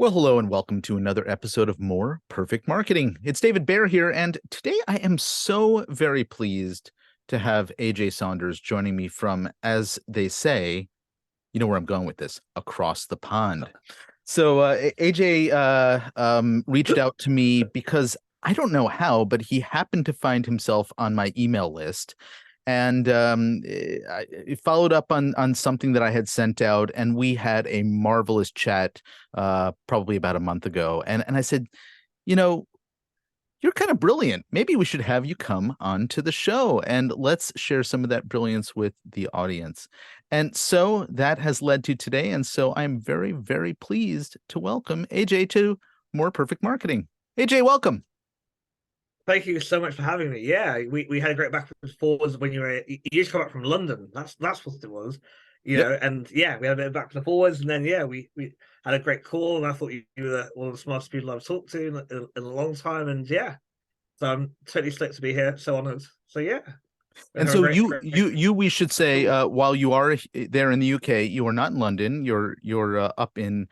Well, hello and welcome to another episode of More Perfect Marketing. It's David Baer here, and today I am so very pleased to have AJ Saunders joining me from, as they say, you know where I'm going with this, across the pond. So AJ reached out to me because I don't know how, but he happened to find himself on my email list, and I followed up on something that I had sent out, and we had a marvelous chat probably about a month ago. And I said, you know, you're kind of brilliant. Maybe we should have you come on to the show and let's share some of that brilliance with the audience. And so that has led to today. And so I'm very, very pleased to welcome AJ to More Perfect Marketing. AJ, welcome. Thank you so much for having me. Yeah, we had a great back and forwards when you just come back from London. That's what it was, Yep. And yeah, we had a bit of back and forwards, and then yeah, we had a great call, and I thought you were one of the smartest people I've talked to in a long time, and yeah, so I'm totally stoked to be here. So honored. So yeah, we And have a so great we should say, call. while you are there in the UK, you are not in London. You're up in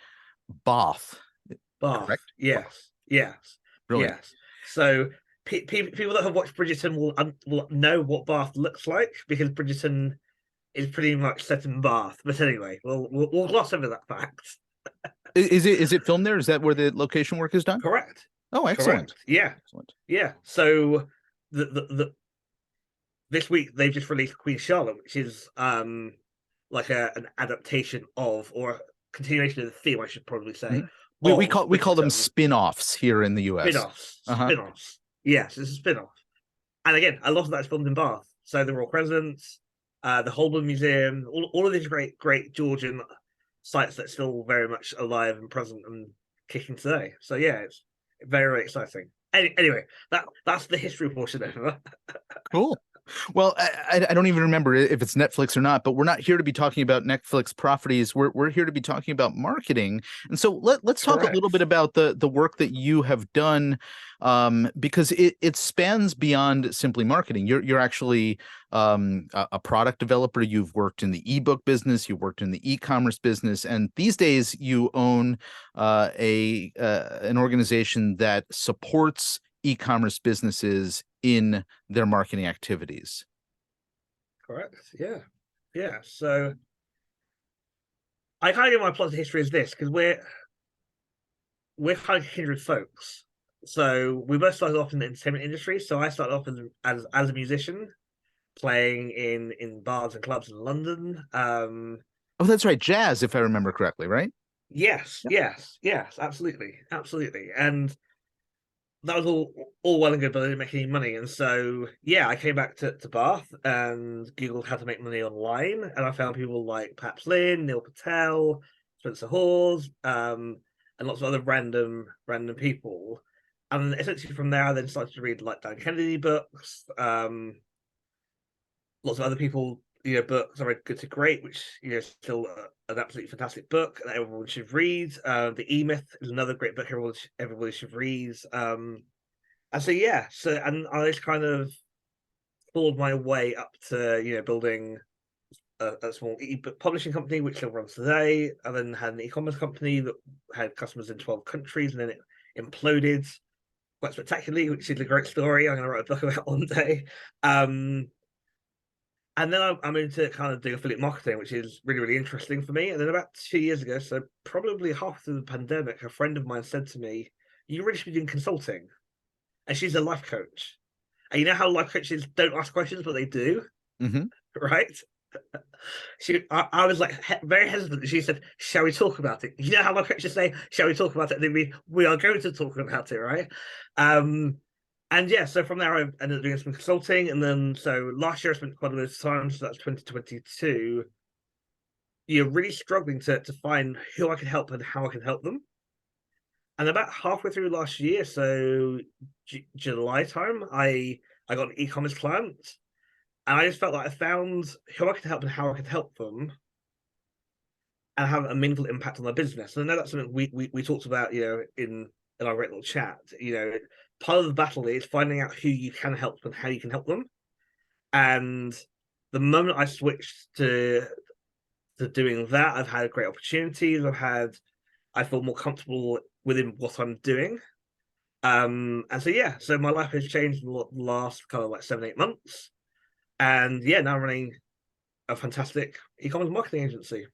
Bath, Bath. correct? Bath. Yes, yes, Brilliant. yes. So people that have watched Bridgerton will know what Bath looks like because Bridgerton is pretty much set in Bath. But anyway, we'll gloss over that fact. Is it filmed there? Is that where the location work is done? Correct. Oh, excellent. Correct. Yeah. Excellent. Yeah. So the this week they've just released Queen Charlotte, which is like an adaptation of or a continuation of the theme, I should probably say, Mhm. We of call them Bridgerton. spin-offs here in the US. Spin-offs. Uh-huh. Spin-offs. Yes, it's a spin-off. And again, a lot of that's filmed in Bath. So the Royal Crescent, the Holborn Museum, all of these great Georgian sites that still very much alive and present and kicking today. So yeah, it's very exciting. Anyway, that's the history portion over. Cool. Well, I don't even remember if it's Netflix or not, but we're not here to be talking about Netflix properties. We're here to be talking about marketing. And so let's talk a little bit Correct. about the work that you have done, because it spans beyond simply marketing. You're actually a product developer. You've worked in the ebook business. You've worked in the e-commerce business, and these days you own a an organization that supports e-commerce businesses in their marketing activities. Correct. Yeah. Yeah. So I kind of get my plot of history as this because we're kind of kindred folks. So we both started off in the entertainment industry. So I started off as a musician, playing in bars and clubs in London. Oh, that's right, jazz, if I remember correctly, right? Yes, Yep. yes, yes, absolutely, absolutely, and that was all well and good, but I didn't make any money, and so yeah, I came back to Bath and Googled how to make money online, and I found people like Paps Lynn, Neil Patel, Spencer Hawes, and lots of other random people, and essentially from there, I then started to read like Dan Kennedy books, lots of other people, books. I read Good to Great, which is still an absolutely fantastic book that everyone should read. The E Myth is another great book everybody should read. And so yeah, and I just kind of clawed my way up to building a small ebook publishing company, which still runs today. I then had an e-commerce company that had customers in 12 countries, and then it imploded quite spectacularly, which is a great story. I'm going to write a book about one day. Um, and then I'm into kind of doing affiliate marketing, which is really interesting for me. And then about 2 years ago, so probably half through the pandemic, a friend of mine said to me, "You really should be doing consulting." And she's a life coach. And you know how life coaches don't ask questions, but they do, Hmm. right? I was like very hesitant. She said, "Shall we talk about it?" You know how life coaches say, "Shall we talk about it?" And then we are going to talk about it, right? Um, and yeah, so from there I ended up doing some consulting, and then so last year I spent quite a bit of time. So that's 2022. You're really struggling to find who I can help and how I can help them. And about halfway through last year, so July time, I got an e-commerce client, and I just felt like I found who I could help and how I could help them, and have a meaningful impact on their business. And I know that's something we talked about, in our great little chat. Part of the battle is finding out who you can help and how you can help them. And the moment I switched to doing that, I've had great opportunities. I feel more comfortable within what I'm doing. And so yeah, so my life has changed in the last kind of like 7-8 months, and yeah, now I'm running a fantastic e-commerce marketing agency.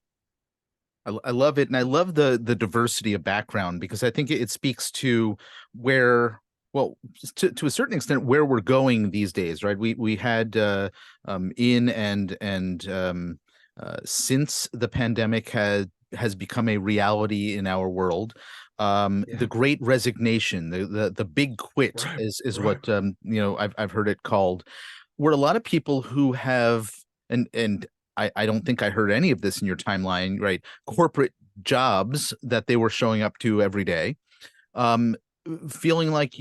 I love it, and I love the diversity of background, because I think it speaks to where, well, to a certain extent, where we're going these days, right? We had in and since the pandemic has become a reality in our world, Yeah, the Great Resignation, the big quit right, is right. what I've heard it called, where a lot of people who have, and I don't think I heard any of this in your timeline, right? Corporate jobs that they were showing up to every day, um, feeling like,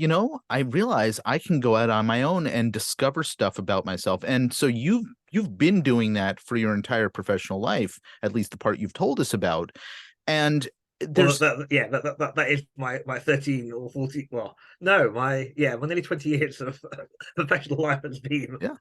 I realize I can go out on my own and discover stuff about myself. And so you've been doing that for your entire professional life, at least the part you've told us about. And Well, there's yeah, that is my 13 or 14. Well, no, my nearly 20 years of professional life has been yeah.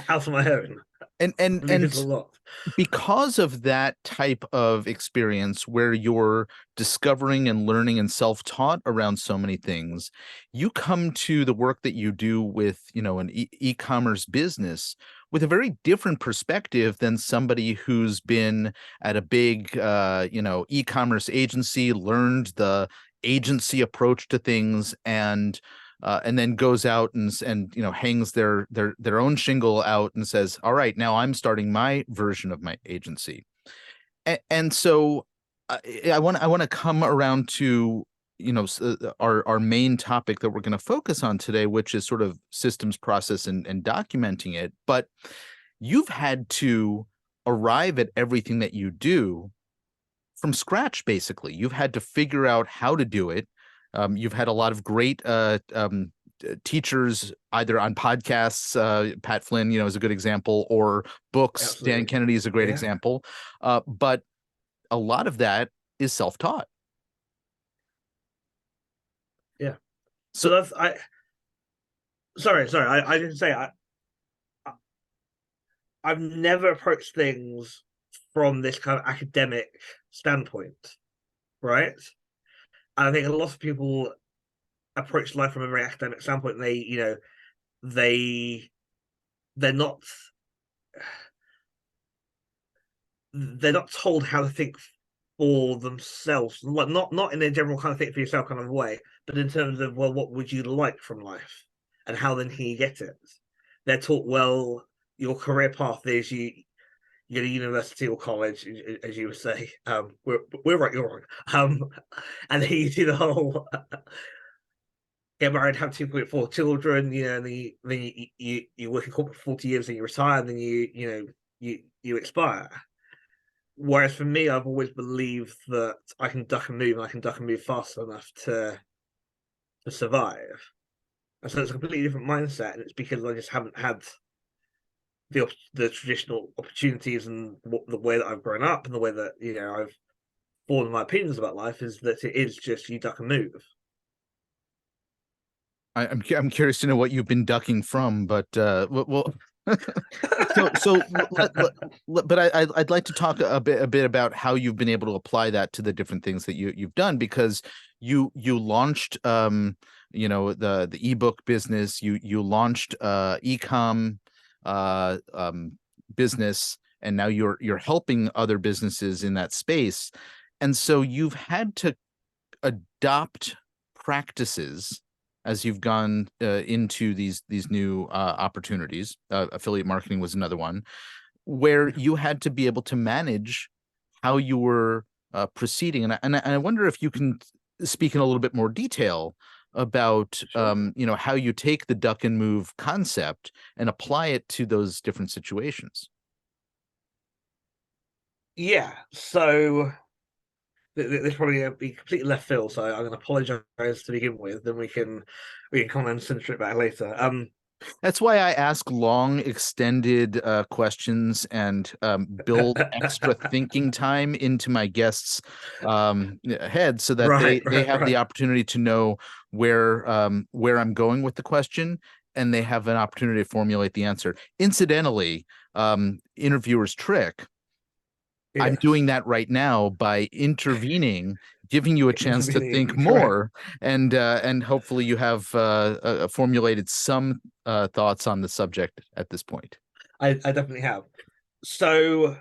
out on my own. And and Believe and it or not. because of that type of experience where you're discovering and learning and self-taught around so many things, you come to the work that you do with, an e-commerce business with a very different perspective than somebody who's been at a big, e-commerce agency, learned the agency approach to things, and then goes out and hangs their own shingle out and says, all right, now I'm starting my version of my agency. And so I want to come around to our main topic that we're going to focus on today, which is sort of systems, process, and documenting it. But you've had to arrive at everything that you do from scratch. Basically, you've had to figure out how to do it. You've had a lot of great teachers, either on podcasts. Pat Flynn, is a good example, or books. Dan Absolutely. Kennedy is a great Yeah, example. But a lot of that is self-taught. yeah. So So that's I. Sorry. I didn't say I've never approached things from this kind of academic standpoint, right? And I think a lot of people approach life from a very academic standpoint. And they they're not they're not told how to think for themselves, like not in a general kind of think for yourself kind of way, but in terms of, well, what would you like from life, and how then can you get it? They're taught, well, your career path is you go to university or college, as you would say. We're right, you're wrong. And then you do the whole get married, have 2.4 children, and then you work in corporate for 40 years, and you retire, and then you expire. Whereas for me, I've always believed that I can duck and move, and I can duck and move fast enough to survive. And so it's a completely different mindset, and it's because I just haven't had the traditional opportunities, and the way that I've grown up, and the way that I've formed my opinions about life is that it is just you duck and move. I'm curious to know what you've been ducking from, but well, so but I'd like to talk a bit about how you've been able to apply that to the different things that you've done, because you launched the ebook business, you launched ecom business, and now you're helping other businesses in that space, and so you've had to adopt practices as you've gone into these new opportunities. Affiliate marketing was another one, where you had to be able to manage how you were proceeding. And I wonder if you can speak in a little bit more detail about Sure. how you take the duck and move concept and apply it to those different situations. Yeah. So this probably be completely left field, so I'm going to apologize to begin with. Then we can come and censor it back later. That's why I ask long, extended questions and build extra thinking time into my guests' head, so that Right, they right, have the right. opportunity to know where I'm going with the question, and they have an opportunity to formulate the answer. Incidentally, interviewer's trick: I'm doing Yes. that right now by intervening, giving you a chance to think Intervening, correct. more, and hopefully you have formulated some thoughts on the subject at this point. I definitely have. So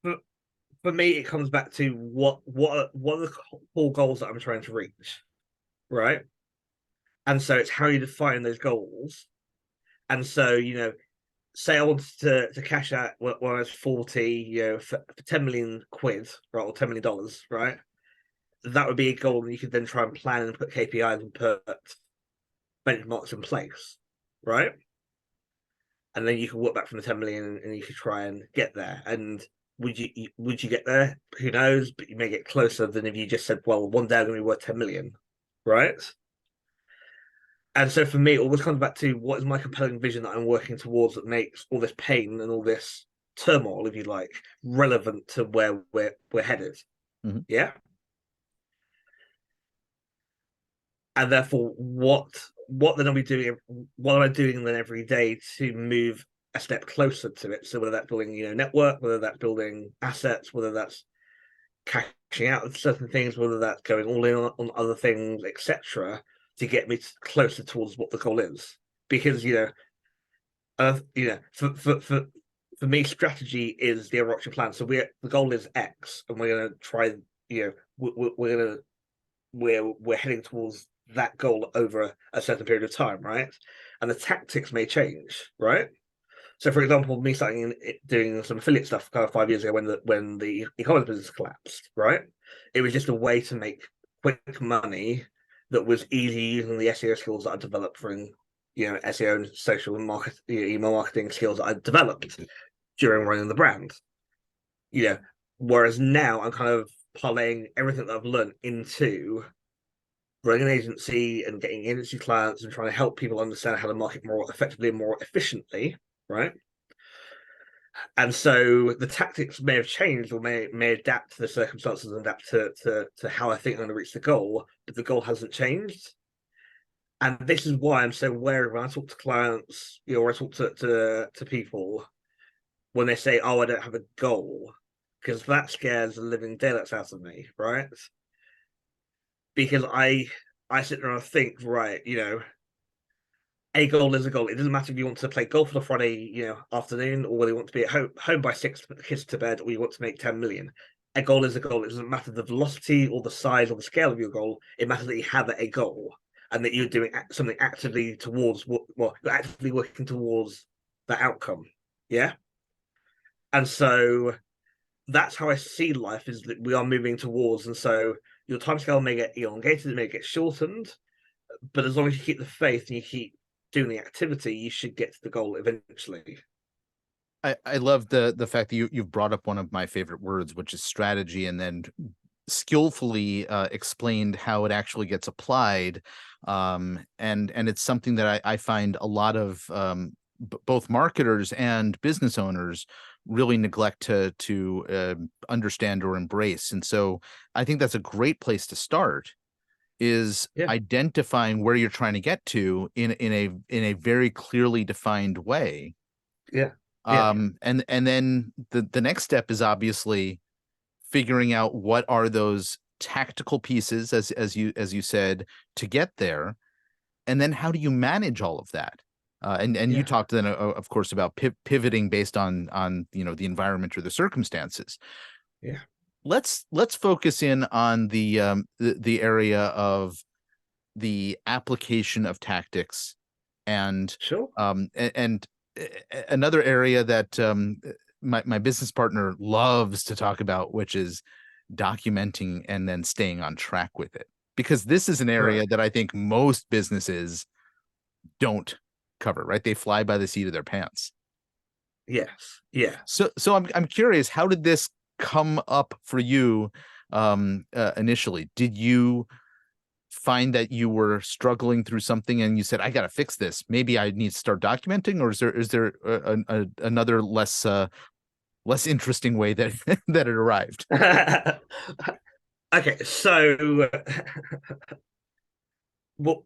for, for me, it comes back to what are the core goals that I'm trying to reach, right? And so it's how you define those goals. And so, say I wanted to cash out when I was 40, for 10 million quid, right, or $10 million, right? That would be a goal, and you could then try and plan and put KPIs and put benchmarks in place, right? And then you can work back from the 10 million and you could try and get there. And would you get there? Who knows? But you may get closer than if you just said, well, one day I'm going to be worth 10 million, right? And so for me, it always comes back to what is my compelling vision that I'm working towards that makes all this pain and all this turmoil, if you like, relevant to where we're headed. Mm-hmm. Yeah. And therefore, what then are we doing? What am I doing then every day to move a step closer to it? So whether that's building, network, whether that's building assets, whether that's cashing out of certain things, whether that's going all in on other things, etc., to get me closer towards what the goal is. Because for me, strategy is the overarching plan. So the goal is X, and we're going to try. We're going to we're heading towards that goal over a certain period of time, right? And the tactics may change, right? So, for example, me starting doing some affiliate stuff kind of 5 years ago when the e-commerce business collapsed, right? It was just a way to make quick money that was easy using the SEO skills that I developed from SEO and social and email marketing skills that I developed during running the brand. Whereas now I'm kind of parlaying everything that I've learned into running an agency and getting agency clients and trying to help people understand how to market more effectively and more efficiently, right? And so the tactics may have changed or may adapt to the circumstances and adapt to how I think I'm going to reach the goal, but the goal hasn't changed. And this is why I'm so wary when I talk to clients, or I talk to people when they say, "Oh, I don't have a goal," because that scares the living daylights out of me, right? Because I sit there and think, right, a goal is a goal. It doesn't matter if you want to play golf on a Friday, afternoon, or whether you want to be at home by 6 to put the kids to bed, or you want to make 10 million. A goal is a goal. It doesn't matter the velocity or the size or the scale of your goal. It matters that you have a goal and that you're doing something actively towards you're actively working towards that outcome. Yeah. And so that's how I see life, is that we are moving towards. And so your timescale may get elongated, it may get shortened, but as long as you keep the faith and you keep doing the activity, you should get to the goal eventually. I love the fact that you've brought up one of my favorite words, which is strategy, and then skillfully explained how it actually gets applied. And it's something that I find a lot of both marketers and business owners really neglect to understand or embrace. And so I think that's a great place to start, is Yeah, identifying where you're trying to get to in a very clearly defined way. yeah, yeah, And then the next step is obviously figuring out what are those tactical pieces, as you said, to get there, and then how do you manage all of that? And you yeah. talked then, of course, about pivoting based on the environment or the circumstances. Yeah, Let's focus in on the area of the application of tactics, and sure. and another area that my business partner loves to talk about, which is documenting and then staying on track with it, because this is an Right. area that I think most businesses don't cover, right? They fly by the seat of their pants. Yes. Yeah. So I'm curious, how did this come up for you initially? Did you find that you were struggling through something and you said, I got to fix this, maybe I need to start documenting? Or is there another less interesting way that that it arrived? Okay. So, what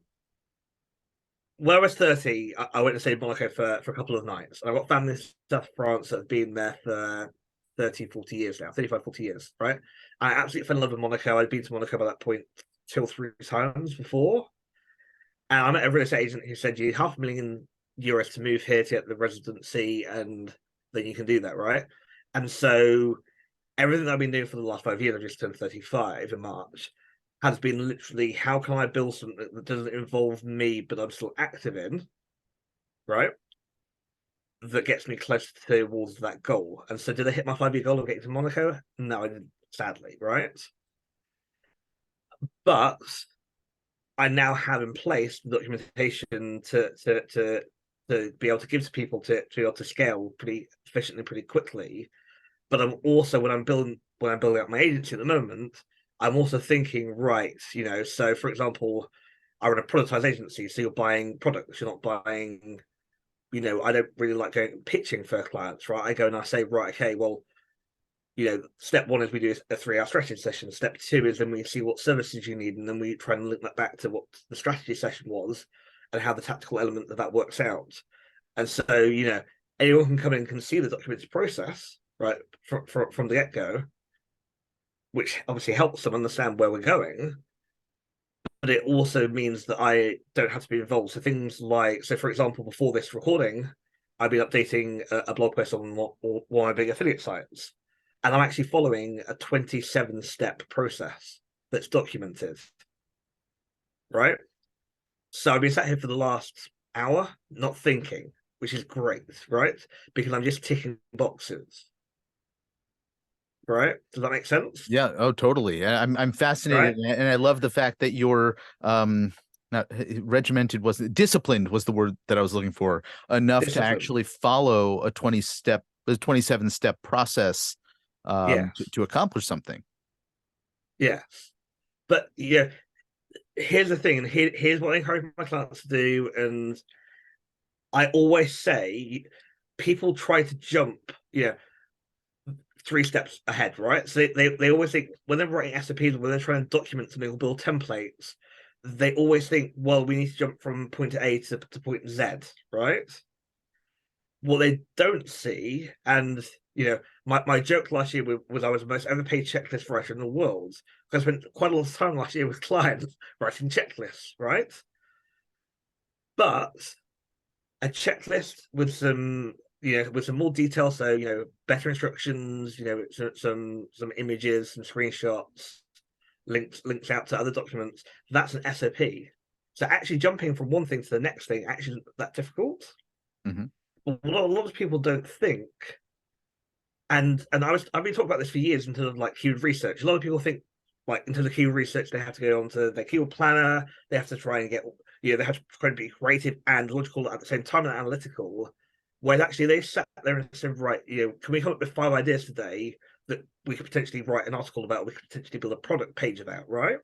when I was 30, I went to stay in Monaco for a couple of nights. I've got family in South France that have been there for 30, 40 years now, 35, 40 years, right? I absolutely fell in love with Monaco. I'd been to Monaco by that point 2 or 3 times before. And I met a real estate agent who said you need €500,000 to move here to get the residency, and then you can do that, right? And so everything that I've been doing for the last 5 years, I just turned 35 in March, has been literally how can I build something that doesn't involve me, but I'm still active in, right? That gets me close towards that goal. And so, did I hit my 5 year goal of getting to Monaco? No, I didn't, sadly, right? But I now have in place the documentation to be able to give to people to be able to scale pretty efficiently, pretty quickly. But I'm also when I'm building up my agency at the moment, I'm also thinking, right, so for example, I run a productized agency, so you're buying products, you're not buying, I don't really like going pitching for clients, right? I go and I say, right, okay, well, step one is we do a 3 hour strategy session. Step two is then we see what services you need, and then we try and link that back to what the strategy session was and how the tactical element of that works out. And so, anyone can come in and can see the documented process, right, from the get go, which obviously helps them understand where we're going. But it also means that I don't have to be involved. So things like, for example, before this recording, I've been updating a blog post on one of my big affiliate sites, and I'm actually following a 27-step process that's documented, right? So I've been sat here for the last hour, not thinking, which is great, right? Because I'm just ticking boxes, right? Does that make sense? Yeah. Oh, totally. I'm fascinated, Right? and I love the fact that you're not regimented, was disciplined was the word that I was looking for, enough to Discipline. actually follow a 27-step process Yes. to accomplish something. Yes. But yeah, here's the thing, and here's what I encourage my clients to do. And I always say people try to jump, 3 steps ahead, right? So they always think when they're writing SOPs, when they're trying to document something or build templates, they always think, well, we need to jump from point A to point Z, right? What they don't see, and my joke last year was I was the most overpaid checklist writer in the world. I spent quite a lot of time last year with clients writing checklists, right? But a checklist with some more detail, so better instructions, some images, some screenshots, links out to other documents. That's an SOP. So actually jumping from one thing to the next thing actually isn't that difficult. Mm-hmm. What a lot of people don't think, and I've been talking about this for years in terms of like keyword research. A lot of people think like in terms of keyword research, they have to go onto their keyword planner, they have to try and get they have to try and be creative and logical at the same time and analytical. Whereas actually they sat there and said, right, can we come up with 5 ideas today that we could potentially write an article about, we could potentially build a product page about, right?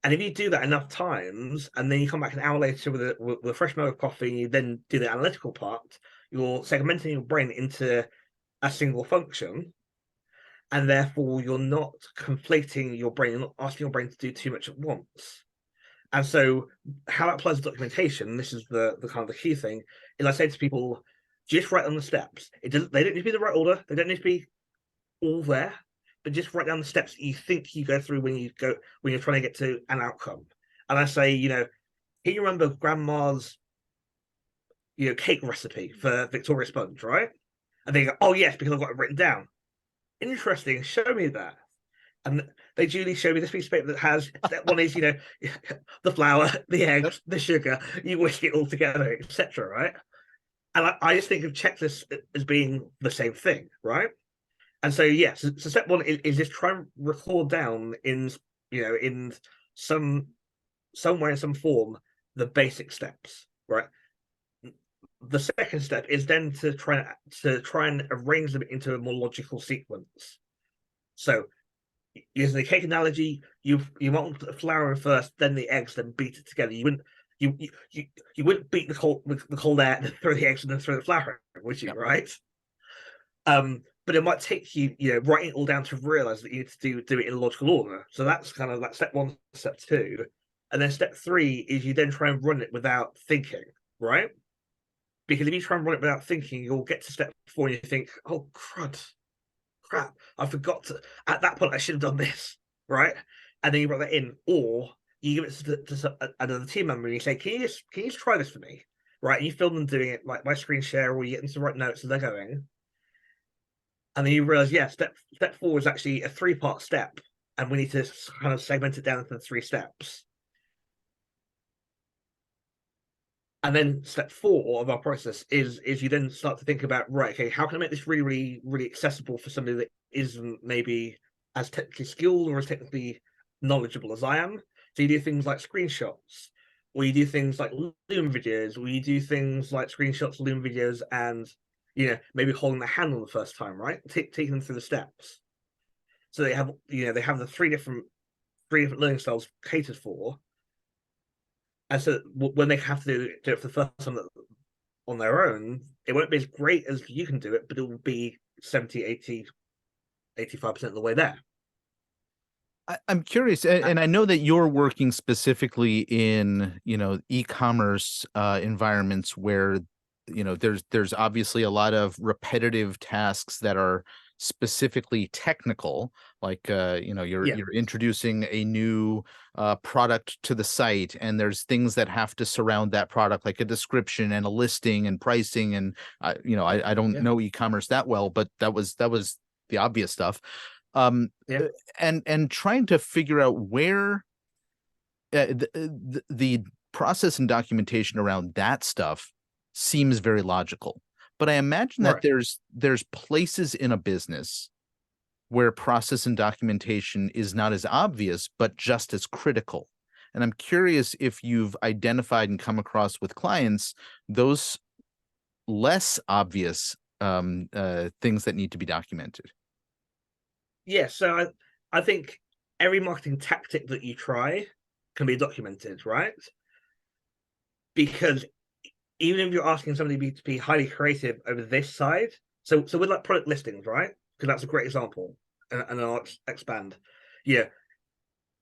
And if you do that enough times, and then you come back an hour later with a fresh mug of coffee, and you then do the analytical part, you're segmenting your brain into a single function, and therefore you're not conflating your brain, you're not asking your brain to do too much at once. And so how that applies to documentation, this is the kind of the key thing, is I say to people, just write down the steps. They don't need to be the right order, they don't need to be all there, but just write down the steps that you think you go through when you're trying to get to an outcome. And I say, can you remember grandma's cake recipe for Victoria Sponge, right? And they go, oh yes, because I've got it written down. Interesting, show me that. And they duly show me this piece of paper that has step one is the flour, the Yep. eggs, the sugar, you whisk it all together, etc. Right? And I just think of checklists as being the same thing, right? And so yes, so step one is just try and record down in some way in some form the basic steps, right? The second step is then to try and arrange them into a more logical sequence. So using the cake analogy, you want to put the flour in first, then the eggs, then beat it together. You wouldn't beat the cold air, then throw the eggs, and then throw the flour in, would you? Yep. Right? But it might take you, writing it all down to realize that you need to do it in a logical order. So that's kind of like step one, step two, And then step 3 is you then try and run it without thinking, right? Because if you try and run it without thinking, you'll get to step 4 and you think, oh, crap, I forgot to, at that point, I should have done this, right? And then you write that in, or you give it to another team member and you say, can you just try this for me? Right? And you film them doing it like by screen share, or you get them to write notes as they're going. And then you realize, yeah, step 4 is actually a 3-part step, and we need to kind of segment it down into 3 steps. And then step 4 of our process is you then start to think about, right, okay, how can I make this really, really, really accessible for somebody that isn't maybe as technically skilled or as technically knowledgeable as I am? So you do things like screenshots, or you do things like Loom videos, or you do things like screenshots, Loom videos, and maybe holding the hand on the first time, right? Taking them through the steps. So they have the three different learning styles catered for. And so when they have to do it for the first time on their own, it won't be as great as you can do it, but it will be 70, 80, 85% of the way there. I'm curious, and I know that you're working specifically in, e-commerce environments where, there's obviously a lot of repetitive tasks that are specifically technical, like you're introducing a new product to the site, and there's things that have to surround that product, like a description and a listing and pricing, and I don't know e-commerce that well, but that was the obvious stuff. And trying to figure out where the process and documentation around that stuff seems very logical. But I imagine that there's places in a business where process and documentation is not as obvious, but just as critical. And I'm curious if you've identified and come across with clients those less obvious things that need to be documented. Yeah, so I think every marketing tactic that you try can be documented, right? Because even if you're asking somebody to be highly creative over this side, so with like product listings, right? Because that's a great example, and I'll expand. Yeah,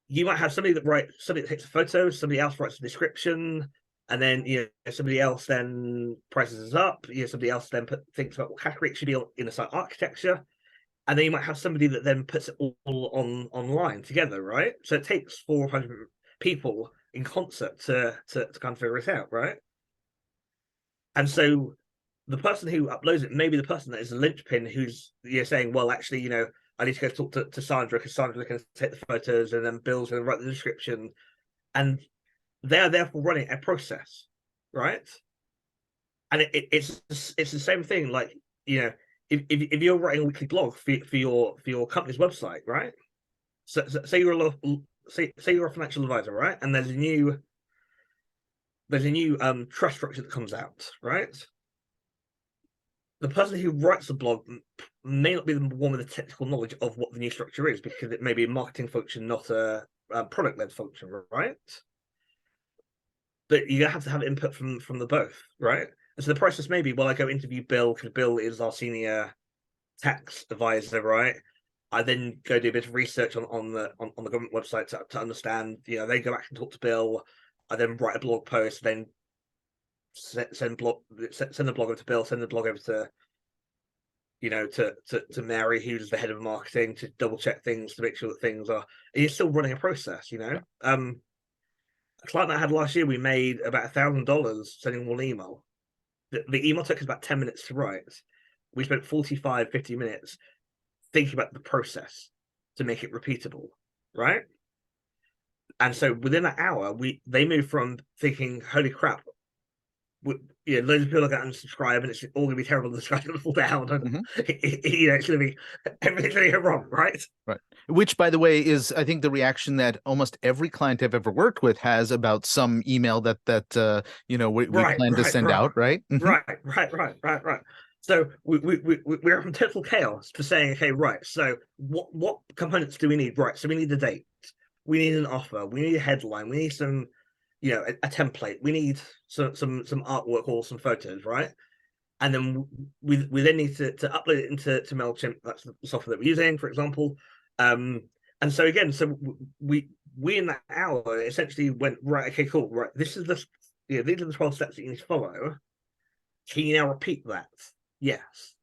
you might have somebody that takes a photo, somebody else writes a description, and then somebody else then prices it up. Somebody else then thinks about what category it should be in a site architecture. And then you might have somebody that then puts it all online together, right? So it takes 400 people in concert to kind of figure it out, right? And so the person who uploads it may be the person that is the linchpin who's saying, well, actually, I need to go talk to Sandra, because Sandra can take the photos, and then Bill's going to write the description. And they are therefore running a process, right? And it's the same thing, like, if you're writing a weekly blog for your company's website, right? So say you're a financial advisor, right? And there's a new trust structure that comes out, right? The person who writes the blog may not be the one with the technical knowledge of what the new structure is, because it may be a marketing function, not a product-led function, right? But you have to have input from the both, right? And so the process may be, well, I go interview Bill, because Bill is our senior tax advisor, right? I then go do a bit of research on the government website to understand. They go back and talk to Bill. I then write a blog post, then send the blog over to Bill, send the blog over to to Mary, who's the head of marketing, to double check things, to make sure that things are. And you're still running a process, A client I had last year, we made about $1,000 sending one email. The email took us about 10 minutes to write. We spent 45, 50 minutes thinking about the process to make it repeatable, right? And so within that hour, they moved from thinking, holy crap, loads of people are going to unsubscribe, and it's all going to be terrible, the sky's going to fall down, and it's going to be, everything's going to go wrong, right? Right. Which, by the way, is, I think, the reaction that almost every client I've ever worked with has about some email that we plan to send out, right? Right. So we're from total chaos to saying, okay, right, so what components do we need? Right, so we need the date, we need an offer, we need a headline, we need some, a template, we need some artwork or some photos, right? And then we then need to upload it into MailChimp. That's the software that we're using, for example. And so again, we we in that hour essentially went, right, okay, cool, right, this is the, these are the 12 steps that you need to follow. Can you now repeat that? Yes.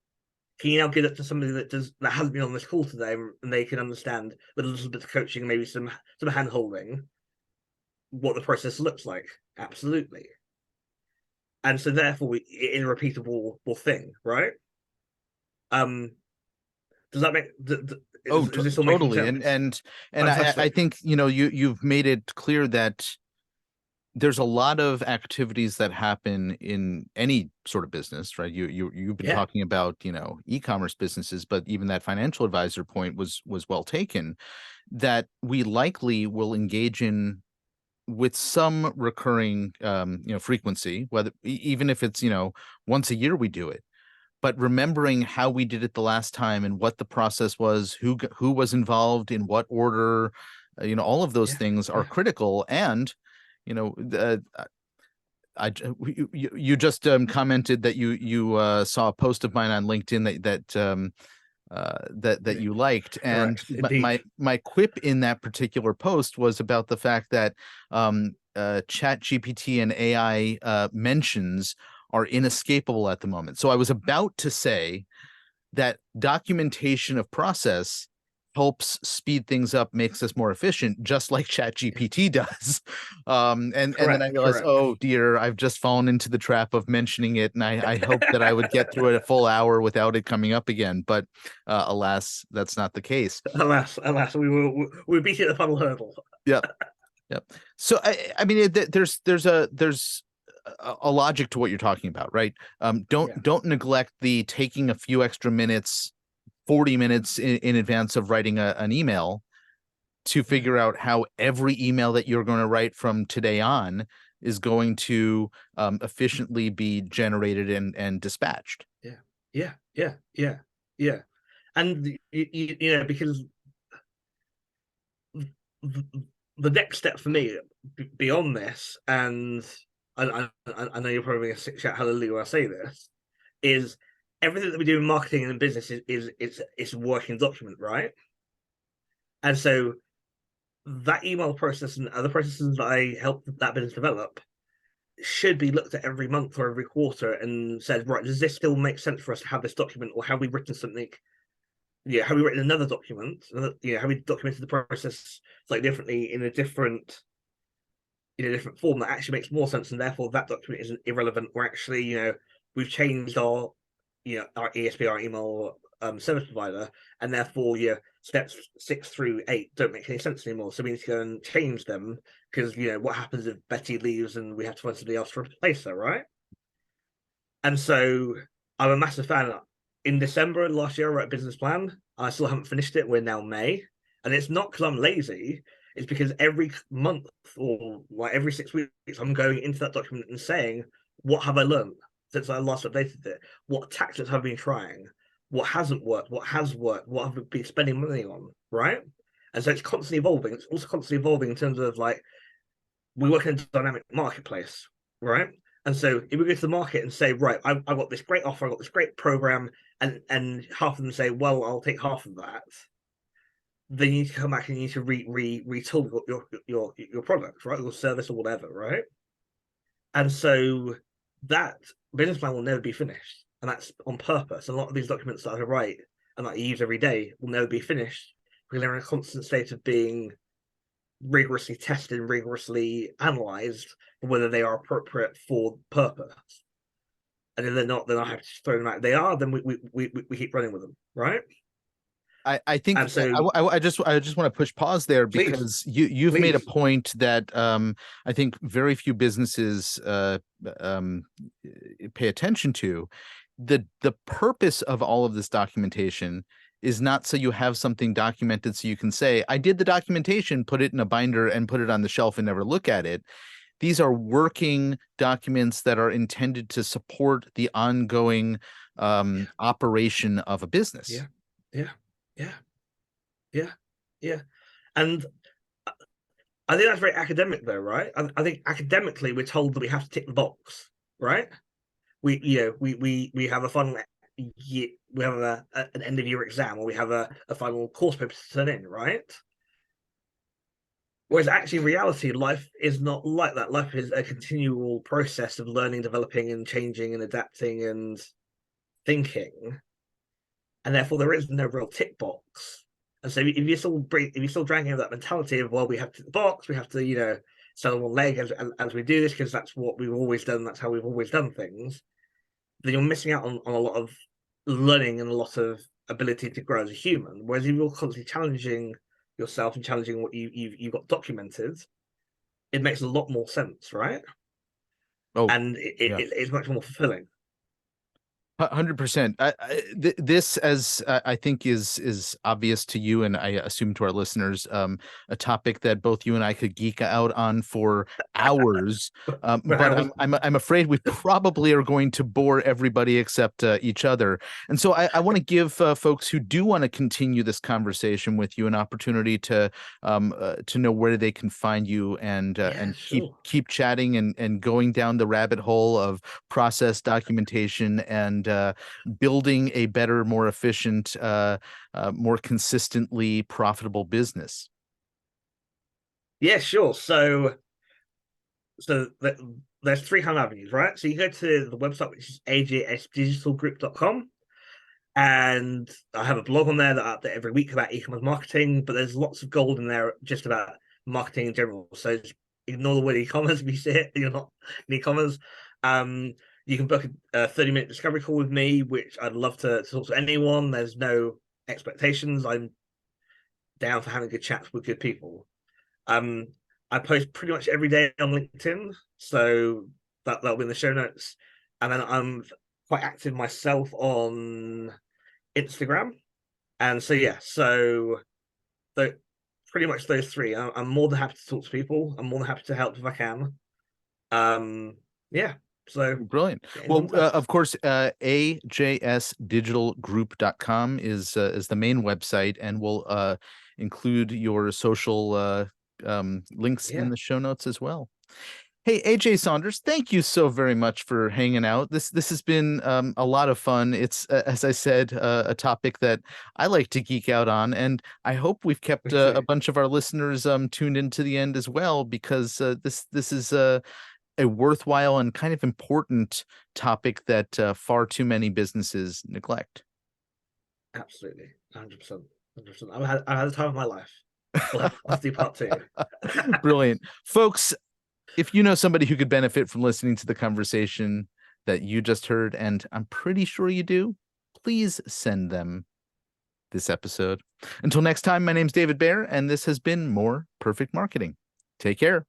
Can you now give it to somebody that hasn't been on this call today, and they can understand with a little bit of coaching, maybe some hand holding, what the process looks like? Absolutely. And so therefore, it is a repeatable thing, right? Does that make is this all making Totally. sense? And I Fantastic. think, you've made it clear that there's a lot of activities that happen in any sort of business, right? You've been Yeah. talking about, e-commerce businesses, but even that financial advisor point was well taken, that we likely will engage in with some recurring frequency, whether even if it's, once a year we do it, but remembering how we did it the last time and what the process was, who was involved in what order, all of those Yeah. things are Yeah. critical. And the you just commented that you saw a post of mine on LinkedIn that you liked, and Correct. Indeed. my quip in that particular post was about the fact that chat GPT and AI mentions are inescapable at the moment. So I was about to say that documentation of process helps speed things up, makes us more efficient, just like chat Yeah. GPT does. And then I Correct. realized, Correct. oh dear, I've just fallen into the trap of mentioning it, and I hoped that I would get through it a full hour without it coming up again, but alas, that's not the case. Alas, we beat it at the final hurdle. Yep. Yep. So I mean, there's a logic to what you're talking about, right? Yeah. Don't neglect the taking a few extra minutes, 40 minutes in advance of writing an email to Yeah. figure out how every email that you're going to write from today on is going to efficiently be generated and dispatched. Yeah. Yeah. Yeah. Yeah. Yeah. And because the next step for me beyond this, and I know you're probably going to shout hallelujah when I say this, is everything that we do in marketing and in business is a working document, right? And so that email process and other processes that I help that business develop should be looked at every month or every quarter and said, right, does this still make sense for us to have this document, or have we written something? Yeah, have we written another document? Have we documented the process slightly differently in a different form that actually makes more sense, and therefore that document isn't irrelevant, or actually, we've changed our ESP, our email service provider, and therefore steps 6 through 8 don't make any sense anymore. So we need to go and change them, because what happens if Betty leaves and we have to find somebody else to replace her, right? And so I'm a massive fan. In December last year, I wrote a business plan. I still haven't finished it. We're now May, and it's not because I'm lazy. It's because every month, or like every 6 weeks, I'm going into that document and saying, what have I learned since I last updated it? What tactics have I been trying? What hasn't worked? What has worked? What have I been spending money on? Right? And so it's constantly evolving. It's also constantly evolving in terms of, like, we work in a dynamic marketplace, right? And so if we go to the market and say, right, I've got this great offer, I've got this great program, and half of them say, well, I'll take half of that, then you need to come back and you need to retool your product, right, your service or whatever, right? And so that business plan will never be finished, and that's on purpose. And a lot of these documents that I write and that I use every day will never be finished, because they're in a constant state of being rigorously tested and rigorously analyzed for whether they are appropriate for purpose. And if they're not, then I have to throw them out. If they are, then we keep running with them, right? I think And so, I just want to push pause there, please, because you've made a please, point that I think very few businesses um, pay attention to. The purpose of all of this documentation is not so you have something documented so you can say, I did the documentation, put it in a binder and put it on the shelf and never look at it. These are working documents that are intended to support the ongoing yeah, operation of a business. yeah, yeah, yeah, yeah, yeah. And I think that's very academic, though, right? I think academically we're told that we have to tick the box, right? We have a final year, we have an end of year exam, or we have a final course paper to turn in, right? Whereas actually, in reality, life is not like that. Life is a continual process of learning, developing, and changing, and adapting, and thinking. And therefore there is no real tick box. And so if you're still dragging that mentality of, well, we have to the box, we have to sell on one leg as we do this because that's what we've always done, that's how we've always done things, then you're missing out on a lot of learning and a lot of ability to grow as a human. Whereas if you're constantly challenging yourself and challenging what you've got documented, it makes a lot more sense, right? Oh, And yeah. it's much more fulfilling. 100%. This, as I think, is obvious to you, and I assume to our listeners, a topic that both you and I could geek out on for hours. But I'm afraid we probably are going to bore everybody except each other. And so I want to give folks who do want to continue this conversation with you an opportunity to know where they can find you and sure. keep chatting and going down the rabbit hole of process documentation and building a better, more efficient, more consistently profitable business. Yeah, sure. So there's three home avenues, right? So you go to the website, which is ajsdigitalgroup.com, and I have a blog on there that I update every week about e-commerce marketing, but there's lots of gold in there just about marketing in general. So just ignore the word e-commerce if you see it, you're not in e-commerce. You can book a 30-minute discovery call with me, which I'd love to talk to anyone. There's no expectations. I'm down for having good chats with good people. Um, I post pretty much every day on LinkedIn, so that'll be in the show notes. And then I'm quite active myself on Instagram. And so yeah, so pretty much those three. I'm more than happy to talk to people. I'm more than happy to help if I can. Yeah. So brilliant. Well, of course, ajsdigitalgroup.com is the main website, and we'll include your social links in the show notes as well. Hey, AJ Saunders, thank you so very much for hanging out. This has been a lot of fun. It's, as I said, a topic that I like to geek out on, and I hope we've kept a bunch of our listeners tuned into the end as well, because this is a worthwhile and kind of important topic that far too many businesses neglect. Absolutely, 100%. 100%. I've had the time of my life. Let's do part two. Brilliant, folks. If you know somebody who could benefit from listening to the conversation that you just heard, and I'm pretty sure you do, please send them this episode. Until next time, my name's David Baer, and this has been More Perfect Marketing. Take care.